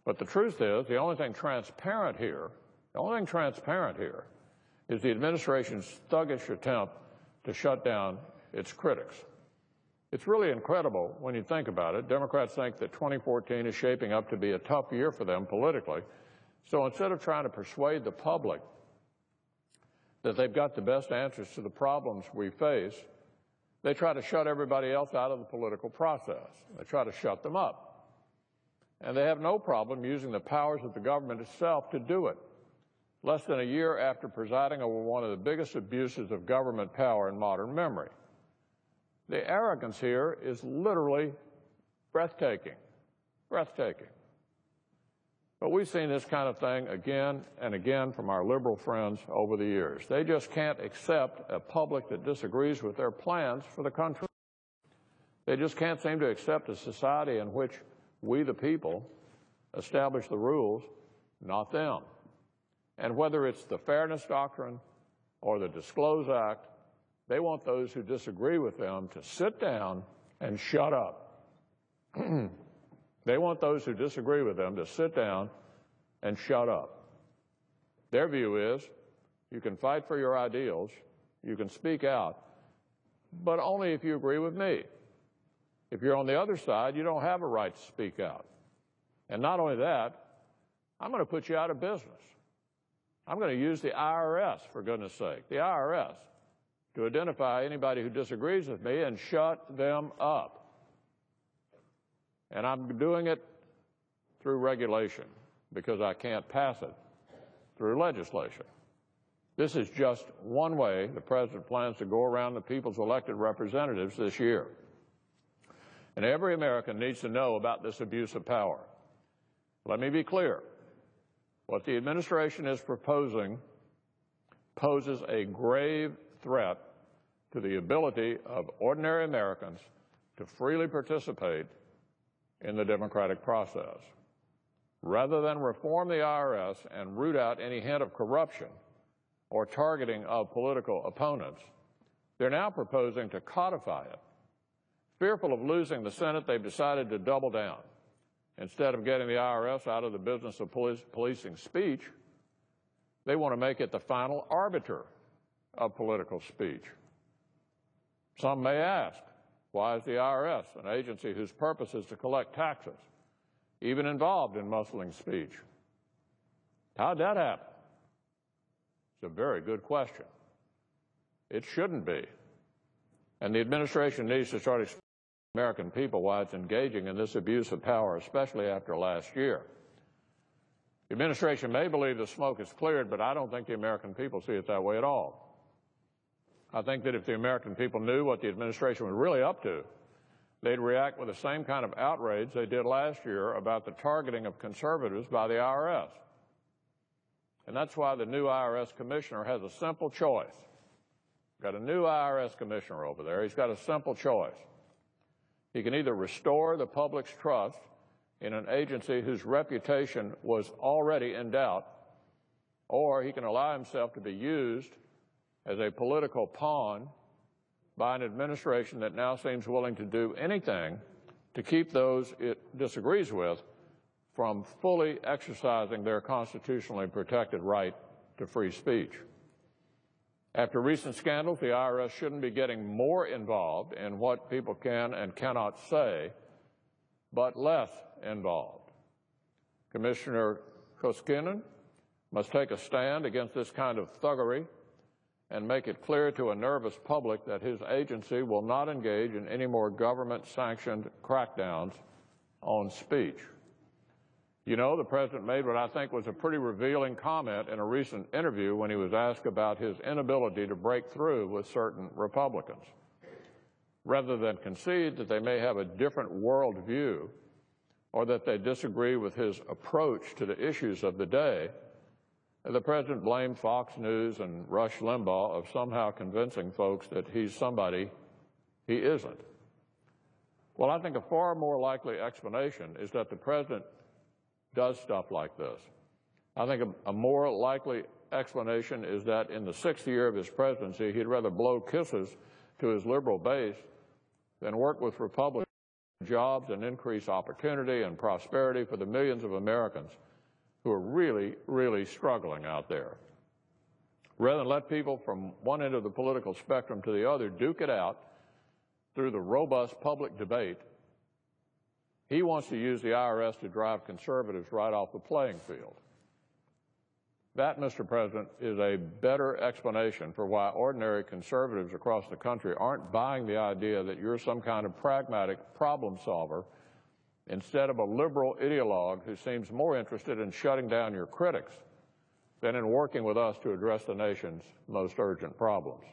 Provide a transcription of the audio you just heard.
But the truth is, the only thing transparent here is the administration's thuggish attempt to shut down its critics. It's really incredible when you think about it. Democrats think that 2014 is shaping up to be a tough year for them politically. So instead of trying to persuade the public that they've got the best answers to the problems we face, they try to shut everybody else out of the political process. They try to shut them up. And they have no problem using the powers of the government itself to do it. Less than a year after presiding over one of the biggest abuses of government power in modern memory. The arrogance here is literally breathtaking, breathtaking. But we've seen this kind of thing again and again from our liberal friends over the years. They just can't accept a public that disagrees with their plans for the country. They just can't seem to accept a society in which we, the people, establish the rules, not them. And whether it's the Fairness Doctrine or the Disclose Act, they want those who disagree with them to sit down and shut up. They want those who disagree with them to sit down and shut up. Their view is you can fight for your ideals, you can speak out, but only if you agree with me. If you're on the other side, you don't have a right to speak out. And not only that, I'm going to put you out of business. I'm going to use the IRS, for goodness sake, the IRS, to identify anybody who disagrees with me and shut them up. And I'm doing it through regulation because I can't pass it through legislation. This is just one way the President plans to go around the people's elected representatives this year. And every American needs to know about this abuse of power. Let me be clear. What the administration is proposing poses a grave threat to the ability of ordinary Americans to freely participate in the democratic process. Rather than reform the IRS and root out any hint of corruption or targeting of political opponents, they're now proposing to codify it. Fearful of losing the Senate, they've decided to double down. Instead of getting the IRS out of the business of policing speech, they want to make it the final arbiter of political speech. Some may ask, why is the IRS, an agency whose purpose is to collect taxes, even involved in muscling speech? How'd that happen? It's a very good question. It shouldn't be. And the administration needs to start explaining to the American people why it's engaging in this abuse of power, especially after last year. The administration may believe the smoke is cleared, but I don't think the American people see it that way at all. I think that if the American people knew what the administration was really up to, they'd react with the same kind of outrage they did last year about the targeting of conservatives by the IRS. And that's why the new IRS commissioner has a simple choice. Got a new IRS commissioner over there. He's got a simple choice. He can either restore the public's trust in an agency whose reputation was already in doubt, or he can allow himself to be used as a political pawn by an administration that now seems willing to do anything to keep those it disagrees with from fully exercising their constitutionally protected right to free speech. After recent scandals, the IRS shouldn't be getting more involved in what people can and cannot say, but less involved. Commissioner Koskinen must take a stand against this kind of thuggery and make it clear to a nervous public that his agency will not engage in any more government-sanctioned crackdowns on speech. You know, the President made what I think was a pretty revealing comment in a recent interview when he was asked about his inability to break through with certain Republicans. Rather than concede that they may have a different worldview or that they disagree with his approach to the issues of the day, the President blamed Fox News and Rush Limbaugh of somehow convincing folks that he's somebody he isn't. Well, I think a far more likely explanation is that the President does stuff like this. I think a more likely explanation is that in the 6th year of his presidency, he'd rather blow kisses to his liberal base than work with Republicans jobs and increase opportunity and prosperity for the millions of Americans who are really, really struggling out there. Rather than let people from one end of the political spectrum to the other duke it out through the robust public debate, he wants to use the IRS to drive conservatives right off the playing field. That, Mr. President, is a better explanation for why ordinary conservatives across the country aren't buying the idea that you're some kind of pragmatic problem solver instead of a liberal ideologue who seems more interested in shutting down your critics than in working with us to address the nation's most urgent problems.